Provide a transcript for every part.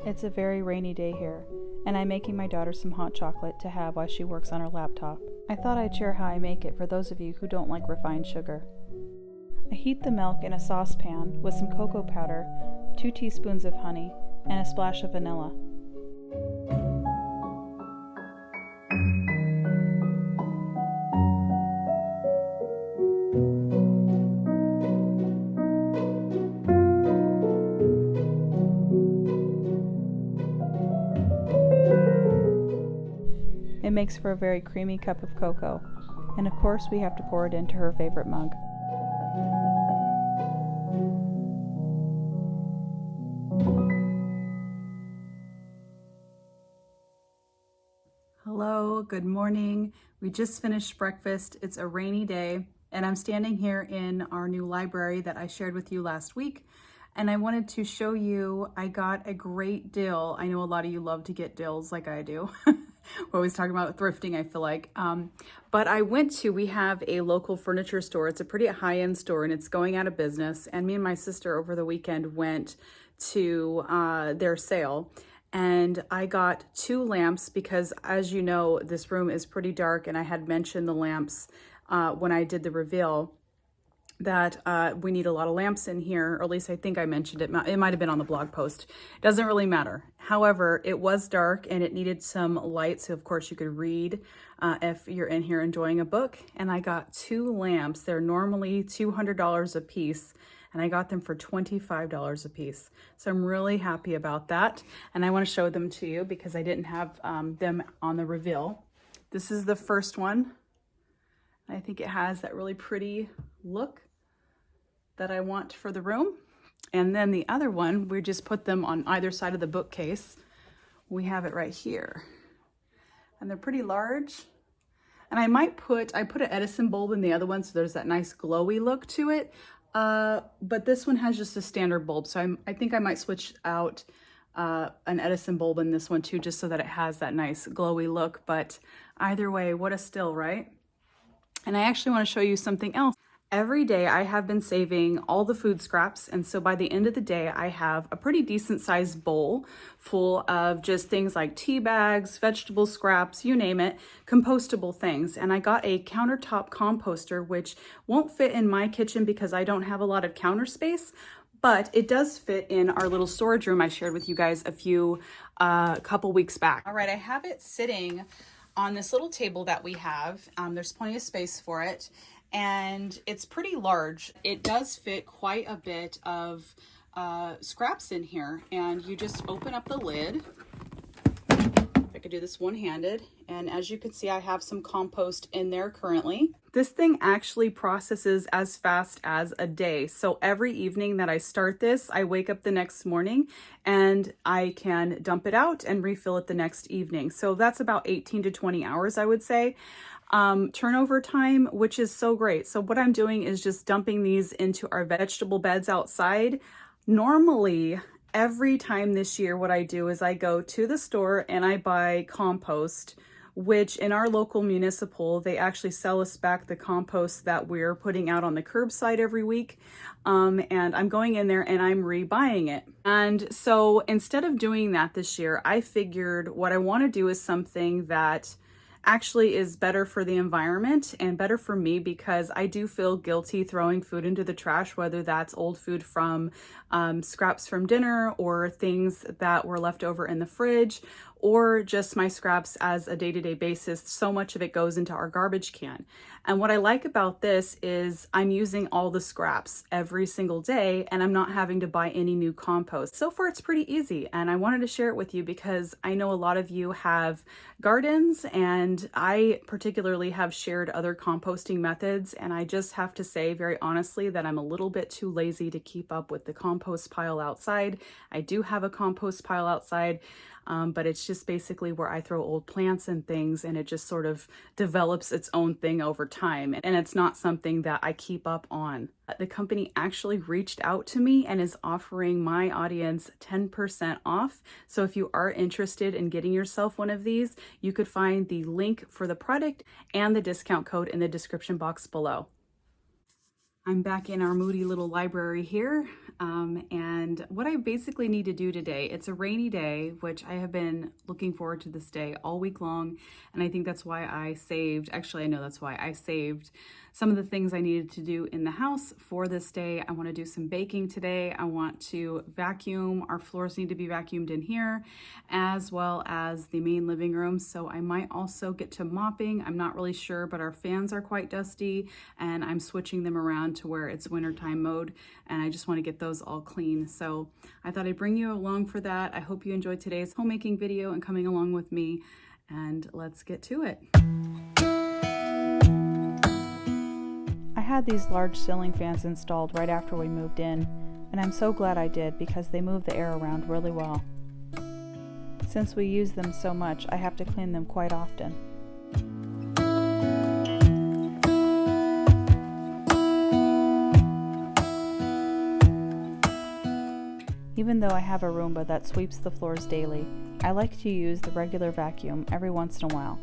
It's a very rainy day here, and I'm making my daughter some hot chocolate to have while she works on her laptop. I thought I'd share how I make it for those of you who don't like refined sugar. I heat the milk in a saucepan with some cocoa powder, 2 teaspoons of honey, and a splash of vanilla. It makes for a very creamy cup of cocoa, and of course we have to pour it into her favorite mug. Hello, good morning. We just finished breakfast. It's a rainy day, and I'm standing here in our new library that I shared with you last week. And I wanted to show you, I got a great deal. I know a lot of you love to get deals like I do. We're always talking about thrifting, I feel like. But we have a local furniture store. It's a pretty high-end store and it's going out of business. And me and my sister over the weekend went to their sale. And I got 2 lamps because, as you know, this room is pretty dark, and I had mentioned the lamps when I did the reveal that we need a lot of lamps in here, or at least I think I mentioned it. It might have been on the blog post. It doesn't really matter. However, it was dark and it needed some light, so of course you could read if you're in here enjoying a book. And I got 2 lamps. They're normally $200 a piece, and I got them for $25 a piece. So I'm really happy about that. And I want to show them to you because I didn't have them on the reveal. This is the first one. I think it has that really pretty look that I want for the room. And then the other one, we just put them on either side of the bookcase. We have it right here. And they're pretty large. And I put an Edison bulb in the other one, so there's that nice glowy look to it. But this one has just a standard bulb, so I think I might switch out an Edison bulb in this one too, just so that it has that nice glowy look. But either way, what a still, right? And I actually want to show you something else. Every day I have been saving all the food scraps, and so by the end of the day I have a pretty decent sized bowl full of just things like tea bags, vegetable scraps, you name it, compostable things. And I got a countertop composter, which won't fit in my kitchen because I don't have a lot of counter space, but it does fit in our little storage room I shared with you guys a couple weeks back. All right, I have it sitting on this little table that we have. There's plenty of space for it, and it's pretty large. It does fit quite a bit of scraps in here, and you just open up the lid. I could do this one-handed, and as you can see, I have some compost in there currently. This thing actually processes as fast as a day. So every evening that I start this, I wake up the next morning and I can dump it out and refill it the next evening. So that's about 18 to 20 hours, I would say. Turnover time, which is so great. So what I'm doing is just dumping these into our vegetable beds outside. Normally, every time this year, what I do is I go to the store and I buy compost, which in our local municipal, they actually sell us back the compost that we're putting out on the curbside every week. And I'm going in there and I'm rebuying it. And so instead of doing that this year, I figured what I want to do is something that actually is better for the environment and better for me, because I do feel guilty throwing food into the trash, whether that's old food from scraps from dinner or things that were left over in the fridge, or just my scraps as a day-to-day basis. So much of it goes into our garbage can. And what I like about this is I'm using all the scraps every single day and I'm not having to buy any new compost. So far, it's pretty easy. And I wanted to share it with you because I know a lot of you have gardens, and I particularly have shared other composting methods. And I just have to say very honestly that I'm a little bit too lazy to keep up with the compost pile outside. I do have a compost pile outside, but it's just basically where I throw old plants and things, and it just sort of develops its own thing over time. And it's not something that I keep up on. The company actually reached out to me and is offering my audience 10% off. So if you are interested in getting yourself one of these, you could find the link for the product and the discount code in the description box below. I'm back in our moody little library here, and what I basically need to do today, it's a rainy day, which I have been looking forward to this day all week long, and I think that's why I saved, actually I know that's why I saved some of the things I needed to do in the house for this day. I want to do some baking today. I want to vacuum. Our floors need to be vacuumed in here, as well as the main living room, so I might also get to mopping. I'm not really sure, but our fans are quite dusty, and I'm switching them around to where it's wintertime mode, and I just want to get those all clean. So I thought I'd bring you along for that. I hope you enjoyed today's homemaking video and coming along with me, and let's get to it. I had these large ceiling fans installed right after we moved in, and I'm so glad I did because they move the air around really well. Since we use them so much, I have to clean them quite often. Even though I have a Roomba that sweeps the floors daily, I like to use the regular vacuum every once in a while.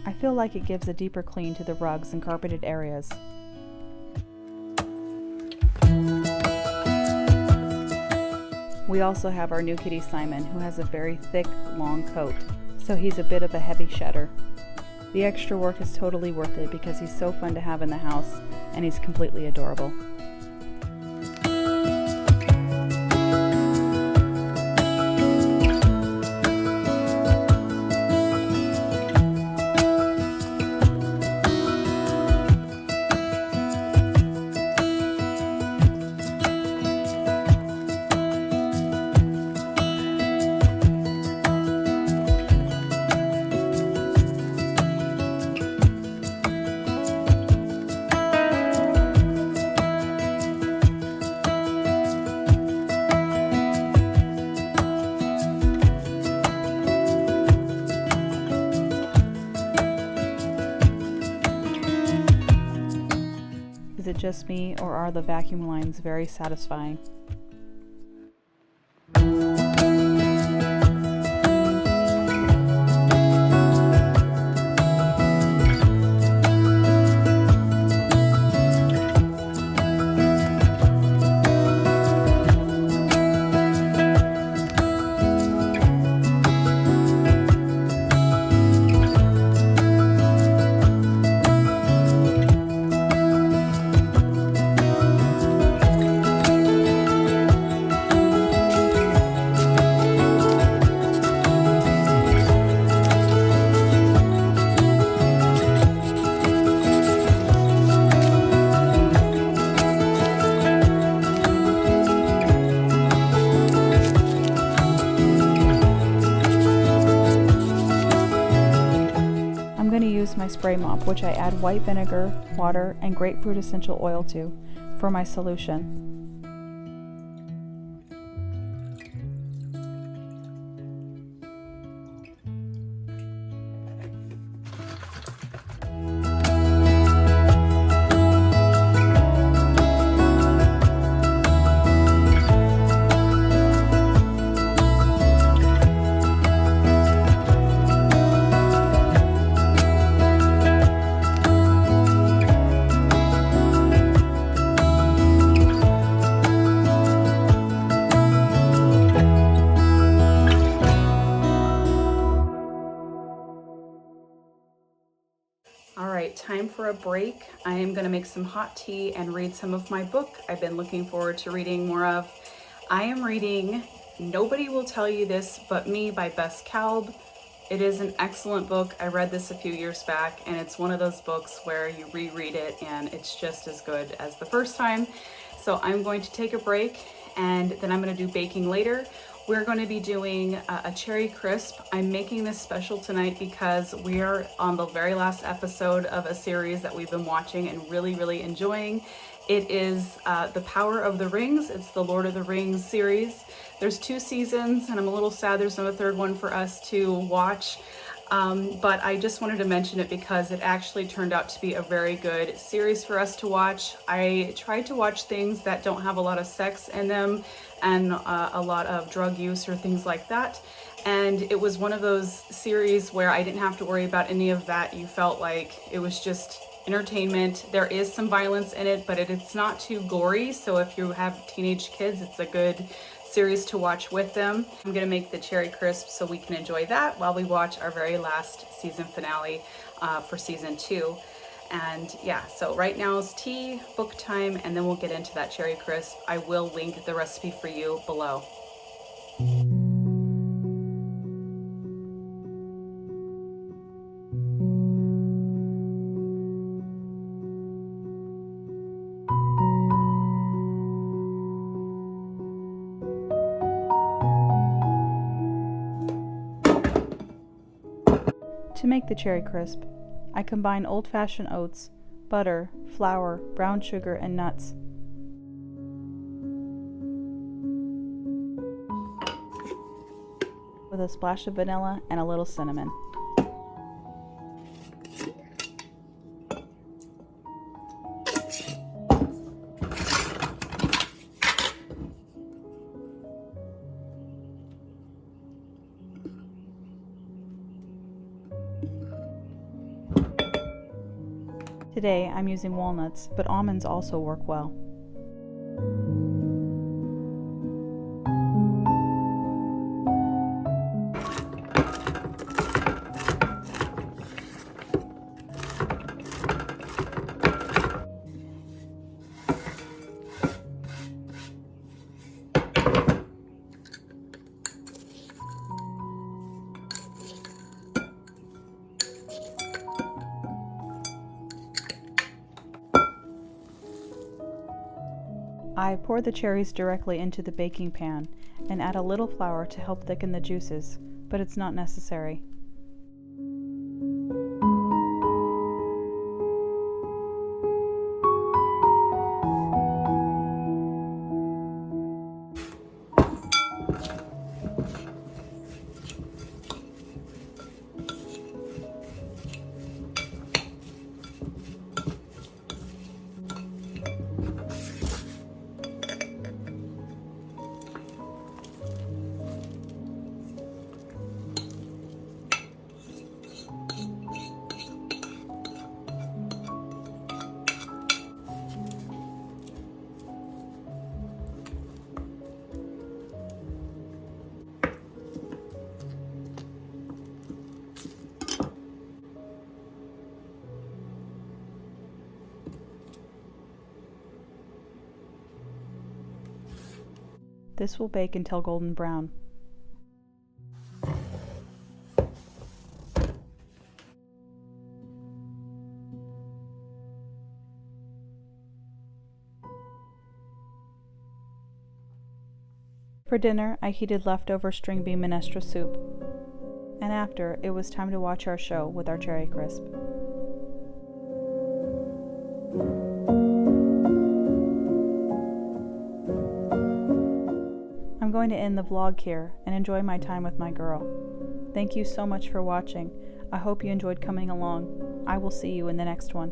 I feel like it gives a deeper clean to the rugs and carpeted areas. We also have our new kitty Simon, who has a very thick, long coat, so he's a bit of a heavy shedder. The extra work is totally worth it because he's so fun to have in the house, and he's completely adorable. Is it just me, or are the vacuum lines very satisfying? I'm going to use my spray mop, which I add white vinegar, water, and grapefruit essential oil to, for my solution. All right, time for a break. I am going to make some hot tea and read some of my book I've been looking forward to reading more of. I am reading Nobody Will Tell You This But Me by Bess Kalb. It is an excellent book. I read this a few years back, and it's one of those books where you reread it and it's just as good as the first time. So I'm going to take a break, and then I'm going to do baking later. We're going to be doing a cherry crisp. I'm making this special tonight because we are on the very last episode of a series that we've been watching and really enjoying. It is The Power of the Rings. It's the Lord of the Rings series. There's 2 seasons, and I'm a little sad there's no third one for us to watch. But I just wanted to mention it because it actually turned out to be a very good series for us to watch. I tried to watch things that don't have a lot of sex in them and a lot of drug use or things like that. And it was one of those series where I didn't have to worry about any of that. You felt like it was just entertainment. There is some violence in it, but it's not too gory. So if you have teenage kids, it's a good series to watch with them. I'm gonna make the cherry crisp so we can enjoy that while we watch our very last season finale for season 2. And yeah, so right now is tea, book time, and then we'll get into that cherry crisp. I will link the recipe for you below. To make the cherry crisp, I combine old-fashioned oats, butter, flour, brown sugar, and nuts. With a splash of vanilla and a little cinnamon. Today I'm using walnuts, but almonds also work well. I pour the cherries directly into the baking pan and add a little flour to help thicken the juices, but it's not necessary. This will bake until golden brown. For dinner, I heated leftover string bean minestrone soup. And after, it was time to watch our show with our cherry crisp. I'm going to end the vlog here and enjoy my time with my girl. Thank you so much for watching. I hope you enjoyed coming along. I will see you in the next one.